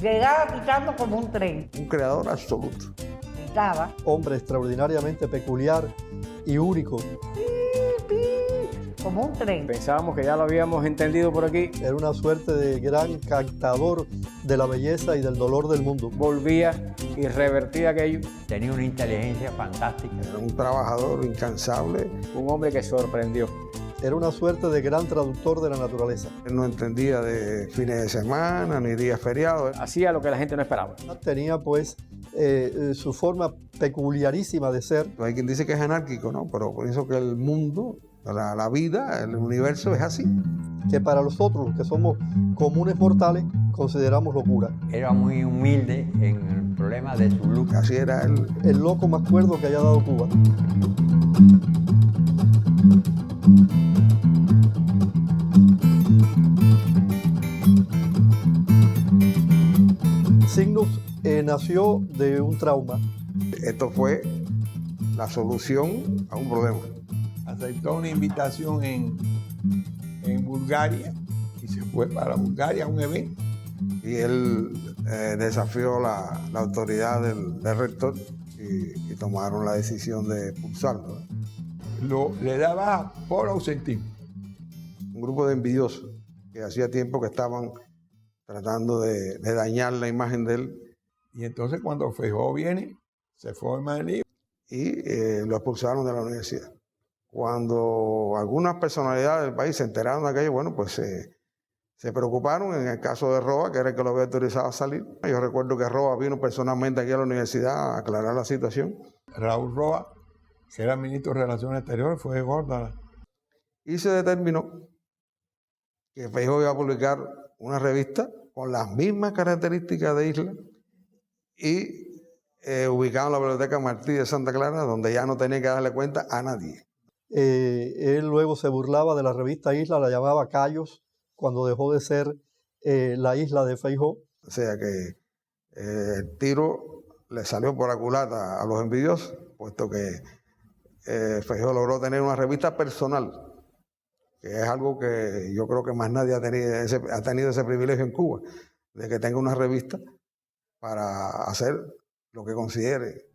Llegaba pitando como un tren. Un creador absoluto. Pitaba. Hombre extraordinariamente peculiar y único. Como un tren. Pensábamos que ya lo habíamos entendido por aquí. Era una suerte de gran captador de la belleza y del dolor del mundo. Volvía y revertía aquello. Tenía una inteligencia fantástica. Era un trabajador incansable. Un hombre que sorprendió. Era una suerte de gran traductor de la naturaleza. Él no entendía de fines de semana ni días feriados. Hacía lo que la gente no esperaba. Tenía pues su forma peculiarísima de ser. Hay quien dice que es anárquico, ¿no? Pero pienso que el mundo, la vida, el universo es así. Que para nosotros, los que somos comunes mortales, consideramos locura. Era muy humilde en el problema de su look. Así era él. El loco más cuerdo que haya dado Cuba. Signos nació de un trauma. Esto fue la solución a un problema. Aceptó una invitación en Bulgaria y se fue para Bulgaria a un evento. Y él desafió la autoridad del rector y tomaron la decisión de expulsarlo. Le daba por ausentismo. Un grupo de envidiosos que hacía tiempo que estaban tratando de dañar la imagen de él. Y entonces cuando Feijóo viene, se forma el lío. Y lo expulsaron de la universidad. Cuando algunas personalidades del país se enteraron de aquello, bueno, pues se preocuparon. En el caso de Roa, que era el que lo había autorizado a salir. Yo recuerdo que Roa vino personalmente aquí a la universidad a aclarar la situación. Raúl Roa, que era ministro de Relaciones Exteriores, fue de Górdala. Y se determinó que Feijóo iba a publicar una revista con las mismas características de Isla y ubicado en la Biblioteca Martí de Santa Clara, donde ya no tenía que darle cuenta a nadie. Él luego se burlaba de la revista Isla, la llamaba Cayos, cuando dejó de ser la Isla de Feijóo. O sea que el tiro le salió por la culata a los envidiosos, puesto que Feijóo logró tener una revista personal, que es algo que yo creo que más nadie ha tenido ese privilegio en Cuba, de que tenga una revista para hacer lo que considere.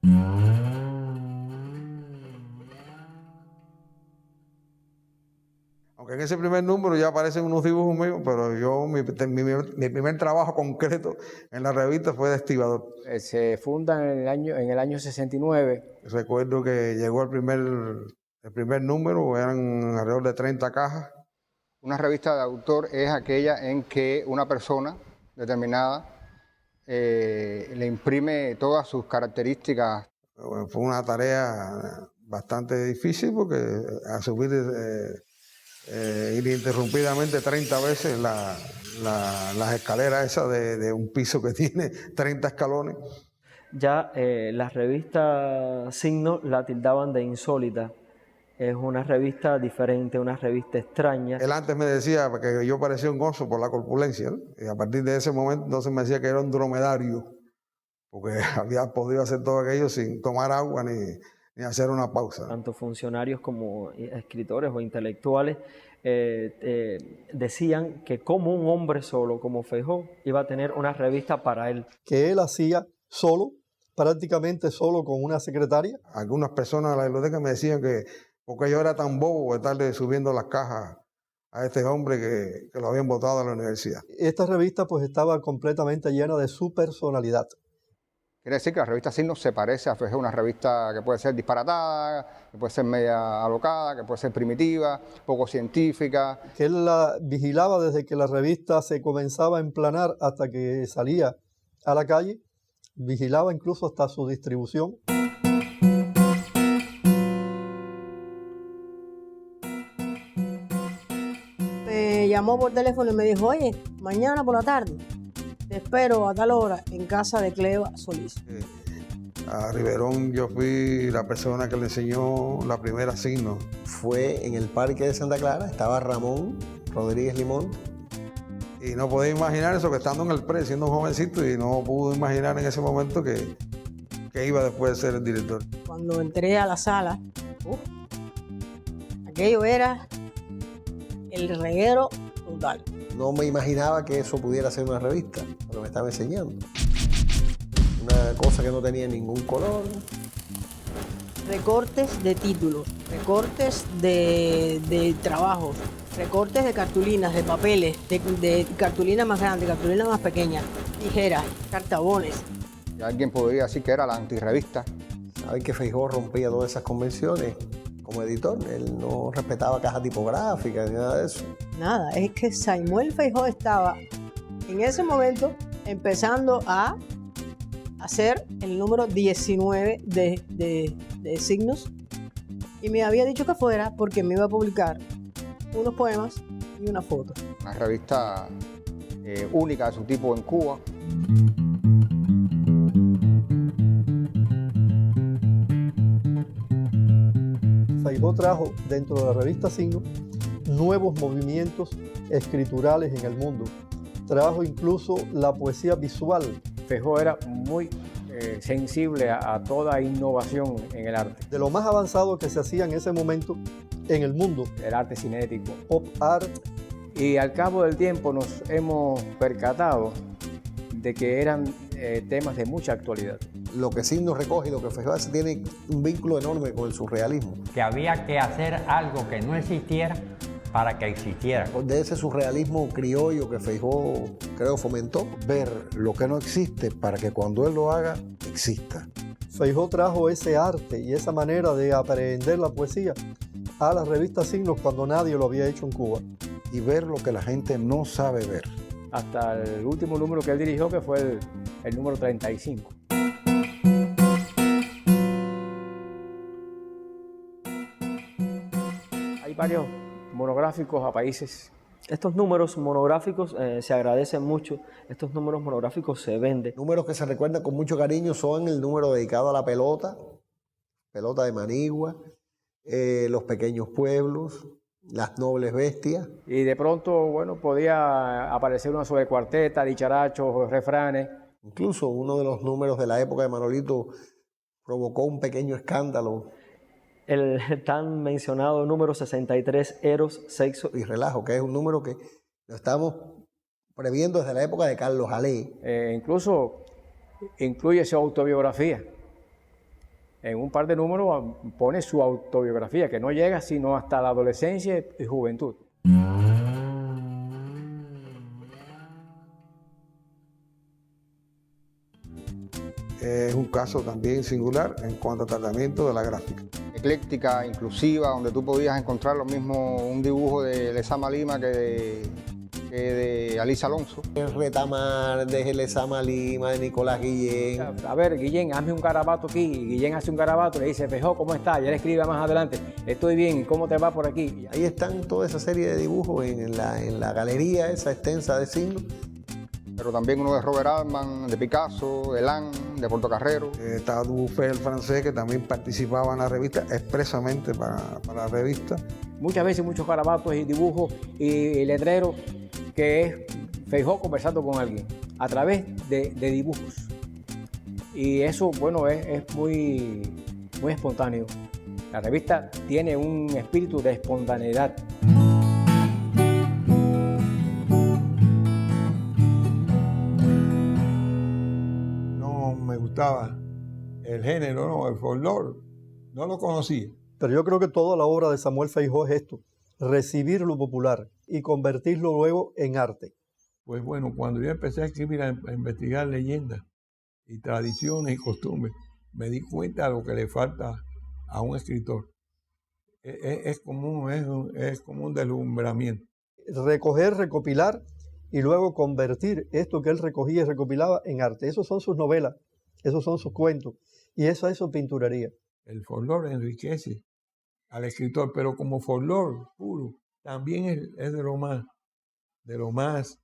Aunque en ese primer número ya aparecen unos dibujos míos, pero mi primer trabajo concreto en la revista fue de estibador. Se funda en el año 69. Recuerdo que llegó el primer número, eran alrededor de 30 cajas. Una revista de autor es aquella en que una persona determinada le imprime todas sus características. Fue una tarea bastante difícil porque a subir ininterrumpidamente 30 veces las escaleras esas de un piso que tiene 30 escalones. Ya la revista Signo la tildaban de insólita. Es una revista diferente, una revista extraña. Él antes me decía que yo parecía un oso por la corpulencia, ¿no? Y a partir de ese momento entonces me decía que era un dromedario, porque había podido hacer todo aquello sin tomar agua ni hacer una pausa. Tanto funcionarios como escritores o intelectuales decían que como un hombre solo, como Feijóo, iba a tener una revista para él. Que él hacía solo, prácticamente solo con una secretaria. Algunas personas de la biblioteca me decían que porque yo era tan bobo de estarle subiendo las cajas a este hombre que lo habían botado de la universidad. Esta revista pues estaba completamente llena de su personalidad. Quiere decir que la revista Signo se parece a Feijóo, una revista que puede ser disparatada, que puede ser media alocada, que puede ser primitiva, poco científica. Que él la vigilaba desde que la revista se comenzaba a emplanar hasta que salía a la calle, vigilaba incluso hasta su distribución. Me llamó por teléfono y me dijo, oye, mañana por la tarde te espero a tal hora en casa de Cleva Solís. A Riverón yo fui la persona que le enseñó la primera Signo. Fue en el parque de Santa Clara, estaba Ramón Rodríguez Limón. Y no podía imaginar eso, que estando en el PRE, siendo un jovencito, y no pudo imaginar en ese momento que iba después de ser el director. Cuando entré a la sala, aquello era el reguero total. No me imaginaba que eso pudiera ser una revista, pero me estaba enseñando. Una cosa que no tenía ningún color. Recortes de títulos, recortes de trabajos, recortes de cartulinas, de papeles, de cartulinas más grandes, cartulinas más pequeñas, tijeras, cartabones. Y alguien podría decir que era la antirrevista. Sabes que Feijóo rompía todas esas convenciones como editor. Él no respetaba caja tipográfica ni nada de eso. Nada, es que Samuel Feijóo estaba en ese momento empezando a hacer el número 19 de Signos y me había dicho que fuera porque me iba a publicar unos poemas y una foto. Una revista única de su tipo en Cuba. Feijóo trajo dentro de la revista Signos nuevos movimientos escriturales en el mundo. Trajo incluso la poesía visual. Feijóo era muy sensible a toda innovación en el arte. De lo más avanzado que se hacía en ese momento en el mundo. El arte cinético. Pop art. Y al cabo del tiempo nos hemos percatado de que eran temas de mucha actualidad. Lo que Signos recoge y lo que Feijóo hace tiene un vínculo enorme con el surrealismo. Que había que hacer algo que no existiera para que existiera. De ese surrealismo criollo que Feijóo creo fomentó. Ver lo que no existe para que cuando él lo haga, exista. Feijóo trajo ese arte y esa manera de aprender la poesía a la revista Signos cuando nadie lo había hecho en Cuba. Y ver lo que la gente no sabe ver. Hasta el último número que él dirigió, que fue el número 35. Hay varios monográficos a países. Estos números monográficos se agradecen mucho. Estos números monográficos se venden. Números que se recuerdan con mucho cariño son el número dedicado a la pelota, pelota de Manigua, los pequeños pueblos, las nobles bestias. Y de pronto, bueno, podía aparecer uno sobre cuarteta, dicharachos, refranes. Incluso uno de los números de la época de Manolito provocó un pequeño escándalo. El tan mencionado número 63, Eros, Sexo y Relajo, que es un número que lo estamos previendo desde la época de Carlos Alé. Incluso incluye su autobiografía. En un par de números pone su autobiografía, que no llega sino hasta la adolescencia y juventud. Es un caso también singular en cuanto al tratamiento de la gráfica. Ecléctica, inclusiva, donde tú podías encontrar lo mismo un dibujo de Lezama Lima que de Alisa Alonso. El Retamar, de Lezama Lima, de Nicolás Guillén. A ver, Guillén, hazme un garabato aquí. Guillén hace un garabato, le dice, Feijóo, ¿cómo estás? Ya le escribe más adelante, estoy bien, ¿cómo te va por aquí? Ahí están toda esa serie de dibujos en la galería esa extensa de Signos. Pero también uno de Robert Altman, de Picasso, de Lan, de Portocarrero. Estaba Dubuffet, el francés, que también participaba en la revista expresamente para la revista. Muchas veces muchos garabatos y dibujos y letreros que es Feijóo conversando con alguien a través de dibujos. Y eso, bueno, es muy espontáneo. La revista tiene un espíritu de espontaneidad. Me gustaba el género, ¿no? El folclore, no lo conocía. Pero yo creo que toda la obra de Samuel Feijóo es esto, recibir lo popular y convertirlo luego en arte. Pues bueno, cuando yo empecé a escribir, a investigar leyendas y tradiciones y costumbres, me di cuenta de lo que le falta a un escritor. Es como un deslumbramiento. Recoger, recopilar y luego convertir esto que él recogía y recopilaba en arte. Esas son sus novelas. Esos son sus cuentos y eso es su pinturería. El folclore enriquece al escritor, pero como folclore puro, también es de lo más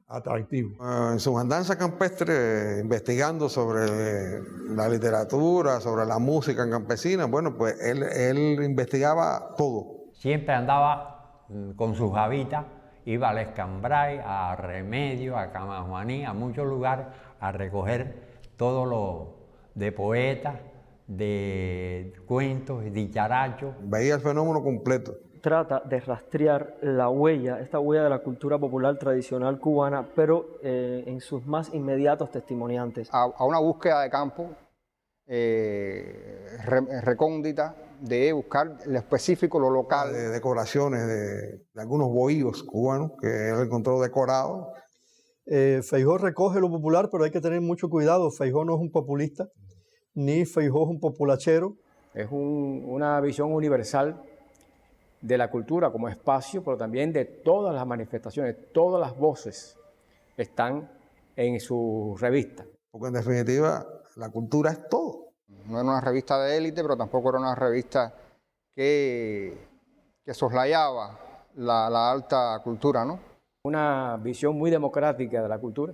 atractivo. En sus andanzas campestres, investigando sobre la literatura, sobre la música campesina, bueno, pues él investigaba todo. Siempre andaba con sus habitas, iba al Escambray, a Remedio, a Camajuaní, a muchos lugares a recoger todo lo de poetas, de cuentos y dicharachos. Veía el fenómeno completo. trata de rastrear la huella, esta huella de la cultura popular tradicional cubana, pero en sus más inmediatos testimoniantes. A una búsqueda de campo recóndita, de buscar lo específico, lo local. De decoraciones de algunos bohíos cubanos que él encontró decorados. Feijó recoge lo popular, pero hay que tener mucho cuidado. Feijó no es un populista, ni Feijó es un populachero. Es una visión universal de la cultura como espacio, pero también de todas las manifestaciones, todas las voces están en su revista. Porque en definitiva la cultura es todo. No era una revista de élite, pero tampoco era una revista que soslayaba la alta cultura, ¿no? Una visión muy democrática de la cultura.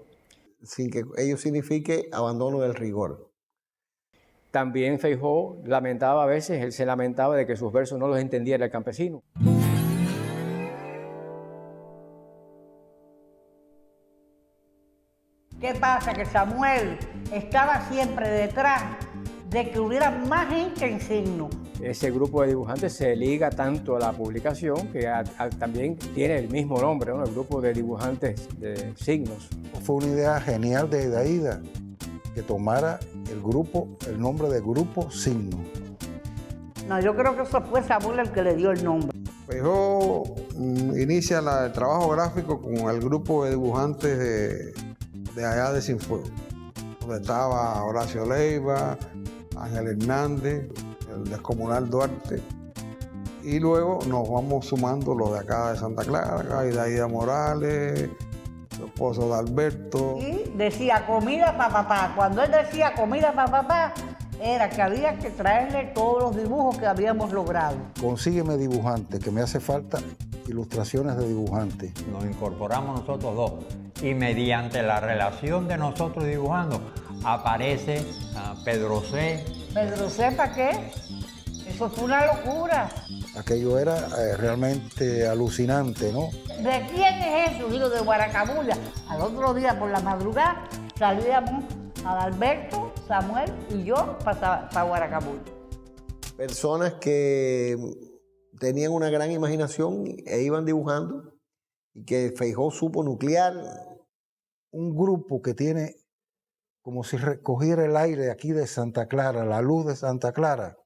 Sin que ello signifique abandono del rigor. También Feijó lamentaba a veces, él se lamentaba de que sus versos no los entendiera el campesino. ¿Qué pasa? Que Samuel estaba siempre detrás de que hubiera más gente en signo. Ese grupo de dibujantes se liga tanto a la publicación que también tiene el mismo nombre, ¿no? El grupo de dibujantes de signos. Fue una idea genial de Aida que tomara el nombre de Grupo Signo. No, yo creo que eso fue Samuel el que le dio el nombre. Feijó inicia el trabajo gráfico con el grupo de dibujantes de allá de Cienfuegos, donde estaba Horacio Leiva, Ángel Hernández, el descomunal Duarte, y luego nos vamos sumando los de acá de Santa Clara, Aida Morales, su esposo de Alberto. Y decía comida para papá. Cuando él decía comida para papá, era que había que traerle todos los dibujos que habíamos logrado. Consígueme dibujante, que me hace falta ilustraciones de dibujante. Nos incorporamos nosotros dos y mediante la relación de nosotros dibujando aparece Pedro C. ¿Pedro C para qué? Eso fue una locura. Aquello era realmente alucinante, ¿no? ¿De quién es eso? Digo, de Guaracabulla. Al otro día por la madrugada salíamos Adalberto, Samuel y yo para Guaracabulla. Personas que tenían una gran imaginación e iban dibujando y que Feijó supo nuclear. Un grupo que tiene como si recogiera el aire aquí de Santa Clara, la luz de Santa Clara,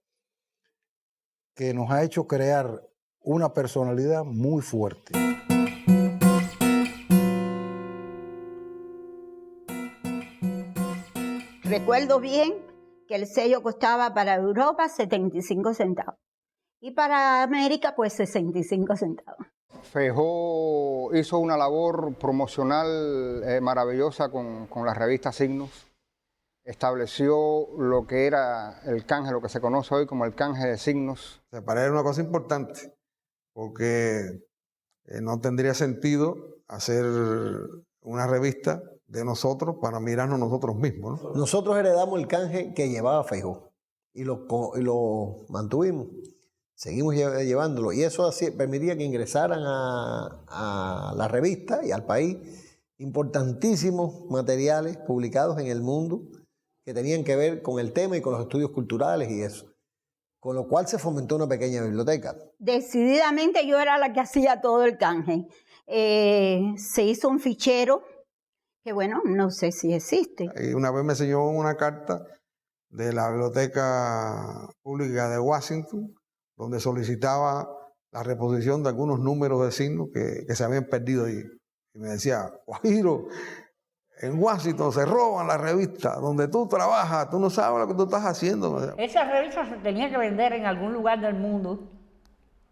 que nos ha hecho crear una personalidad muy fuerte. Recuerdo bien que el sello costaba para Europa 75 centavos y para América pues 65 centavos. Feijó hizo una labor promocional maravillosa con la revista Signos. Estableció lo que era el canje, lo que se conoce hoy como el canje de signos. Para él era una cosa importante, porque no tendría sentido hacer una revista de nosotros para mirarnos nosotros mismos, ¿no? Nosotros heredamos el canje que llevaba Feijó y lo mantuvimos. Seguimos llevándolo y eso así permitía que ingresaran a la revista y al país importantísimos materiales publicados en el mundo que tenían que ver con el tema y con los estudios culturales y eso. Con lo cual se fomentó una pequeña biblioteca. Decididamente yo era la que hacía todo el canje. Se hizo un fichero que bueno, no sé si existe. Y una vez me enseñó una carta de la Biblioteca Pública de Washington, donde solicitaba la reposición de algunos números de signos que se habían perdido allí. Y me decía, Guajiro, en Washington se roban las revistas, donde tú trabajas, tú no sabes lo que tú estás haciendo. Esa revista se tenía que vender en algún lugar del mundo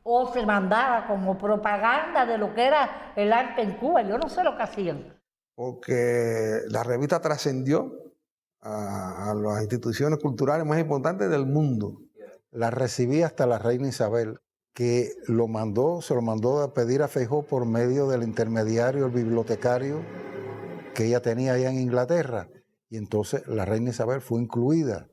o se mandaba como propaganda de lo que era el arte en Cuba. Yo no sé lo que hacían. Porque la revista trascendió a las instituciones culturales más importantes del mundo. La recibí hasta la reina Isabel, que se lo mandó a pedir a Feijó por medio del intermediario, el bibliotecario que ella tenía allá en Inglaterra. Y entonces la reina Isabel fue incluida.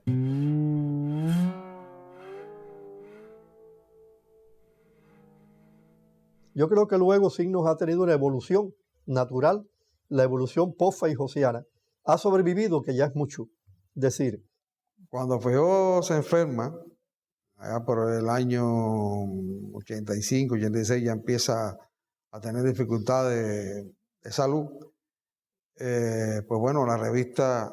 Yo creo que luego Signos ha tenido una evolución natural, la evolución post-feijosiana. Ha sobrevivido, que ya es mucho decir. Cuando Feijó se enferma, allá por el año 85, 86 ya empieza a tener dificultades de salud, pues bueno, la revista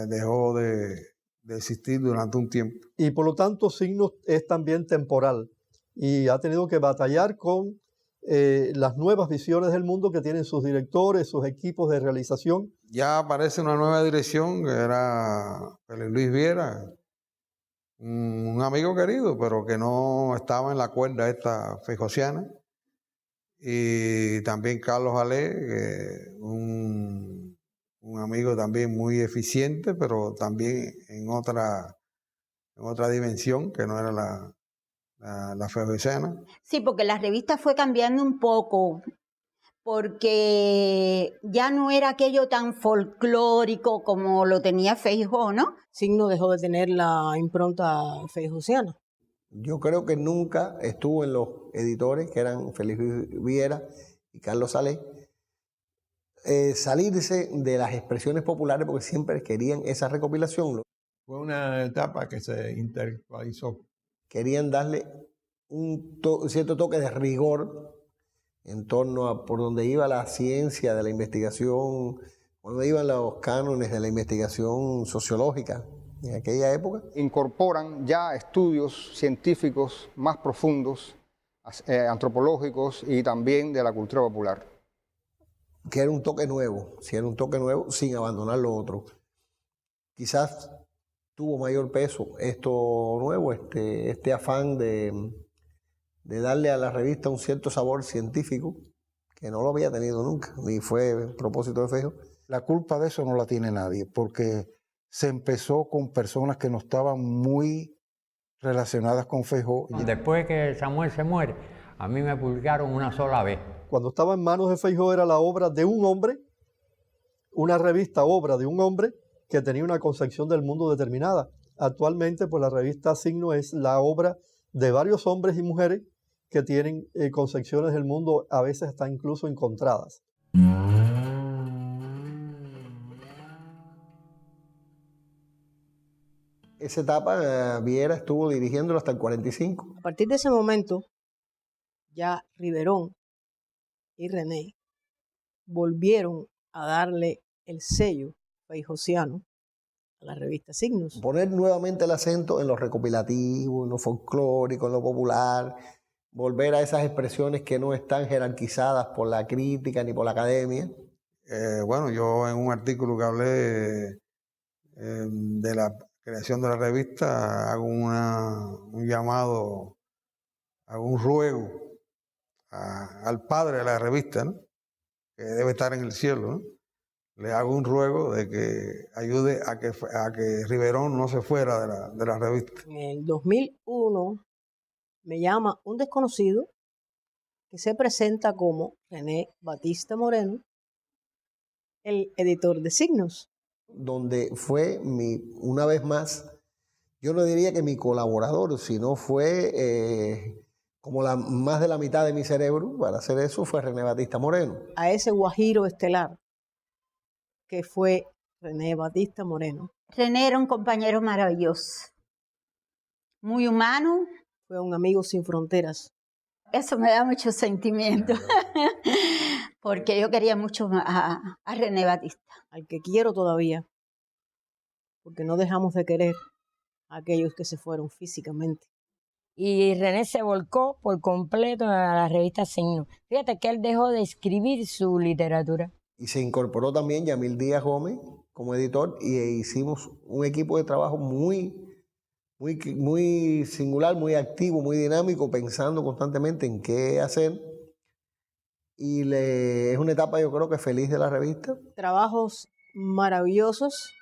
dejó de existir durante un tiempo. Y por lo tanto, Signos es también temporal y ha tenido que batallar con las nuevas visiones del mundo que tienen sus directores, sus equipos de realización. Ya aparece una nueva dirección, que era Félix Luis Viera, un amigo querido, pero que no estaba en la cuerda esta fejosiana. Y también Carlos Alé, un amigo también muy eficiente, pero también en otra dimensión, que no era la fejosiana. Sí, porque la revista fue cambiando un poco, porque ya no era aquello tan folclórico como lo tenía Feijó, ¿no? Signo dejó de tener la impronta feijosiana. Yo creo que nunca estuvo en los editores, que eran Félix Viera y Carlos Salé, salirse de las expresiones populares porque siempre querían esa recopilación. Fue una etapa que se intelectualizó. Querían darle un cierto toque de rigor en torno a por donde iba la ciencia de la investigación, por donde iban los cánones de la investigación sociológica en aquella época. Incorporan ya estudios científicos más profundos, antropológicos y también de la cultura popular. Que era un toque nuevo, si era un toque nuevo sin abandonar lo otro. Quizás tuvo mayor peso esto nuevo, este afán de darle a la revista un cierto sabor científico que no lo había tenido nunca, ni fue propósito de Feijó. La culpa de eso no la tiene nadie, porque se empezó con personas que no estaban muy relacionadas con Feijó. Después que Samuel se muere, a mí me publicaron una sola vez. Cuando estaba en manos de Feijó era la obra de un hombre, una revista obra de un hombre que tenía una concepción del mundo determinada. Actualmente, pues la revista Signo es la obra de varios hombres y mujeres que tienen concepciones del mundo a veces hasta incluso encontradas. Esa etapa Viera estuvo dirigiéndolo hasta el 45. A partir de ese momento, ya Riverón y René volvieron a darle el sello feijosiano a la revista Signos. Poner nuevamente el acento en lo recopilativo, en lo folclórico, en lo popular, volver a esas expresiones que no están jerarquizadas por la crítica ni por la academia. Bueno, yo en un artículo que hablé de la creación de la revista hago un llamado, hago un ruego al padre de la revista, ¿no? Que debe estar en el cielo, ¿no? Le hago un ruego de que ayude a que Riverón no se fuera de la revista. En el 2001 me llama un desconocido que se presenta como René Batista Moreno, el editor de Signos. Donde fue una vez más, yo no diría que mi colaborador, sino fue como más de la mitad de mi cerebro para hacer eso, fue René Batista Moreno. A ese guajiro estelar que fue René Batista Moreno. René era un compañero maravilloso, muy humano. Fue un amigo sin fronteras. Eso me da mucho sentimiento, porque yo quería mucho a René Batista. Al que quiero todavía, porque no dejamos de querer a aquellos que se fueron físicamente. Y René se volcó por completo a la revista Signos. Fíjate que él dejó de escribir su literatura. Y se incorporó también Yamil Díaz Gómez como editor y hicimos un equipo de trabajo muy singular, muy activo, muy dinámico, pensando constantemente en qué hacer. Y es una etapa, yo creo que feliz de la revista. Trabajos maravillosos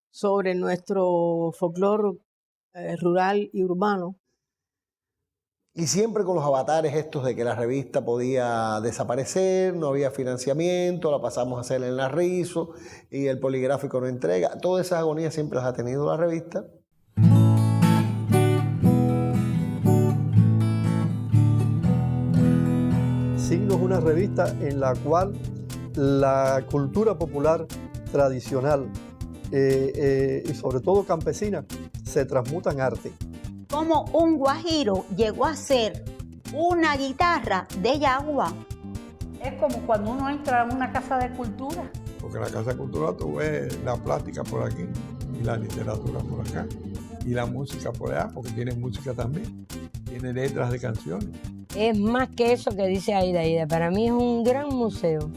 sobre nuestro folclore rural y urbano. Y siempre con los avatares estos de que la revista podía desaparecer, no había financiamiento, la pasamos a hacer en la Rizo y el poligráfico no entrega. Todas esas agonías siempre las ha tenido la revista. Signos es una revista en la cual la cultura popular tradicional y sobre todo campesina se transmuta en arte. Como un guajiro llegó a ser una guitarra de yagua. Es como cuando uno entra a una casa de cultura. Porque en la Casa de Cultura tú ves la plástica por aquí y la literatura por acá y la música por allá, porque tiene música también, tiene letras de canciones. Es más que eso que dice Aida. Para mí es un gran museo.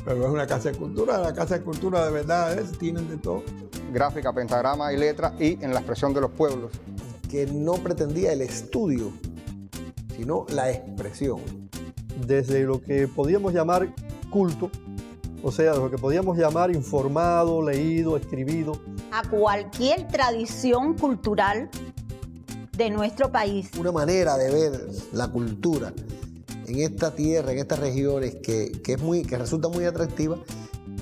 Pero es una Casa de Cultura, la Casa de Cultura de verdad tienen de todo. Gráfica, pentagrama y letra y en la expresión de los pueblos. Que no pretendía el estudio, sino la expresión. Desde lo que podíamos llamar culto, o sea, lo que podíamos llamar informado, leído, escribido. A cualquier tradición cultural de nuestro país. Una manera de ver la cultura en esta tierra, en estas regiones, que resulta muy atractiva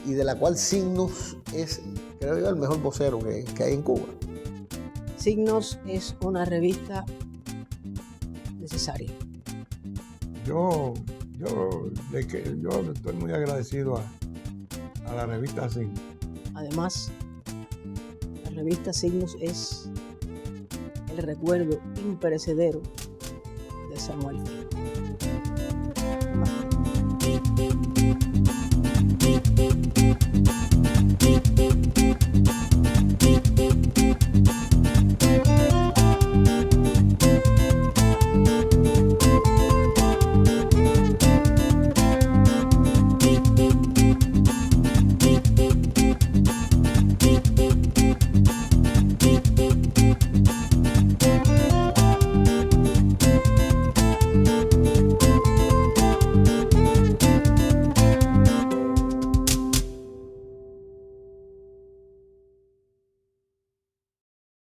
y de la cual Signos es, creo yo, el mejor vocero que hay en Cuba. Signos es una revista necesaria. Yo estoy muy agradecido a la revista Signos. Además, la revista Signos es el recuerdo imperecedero de Samuel.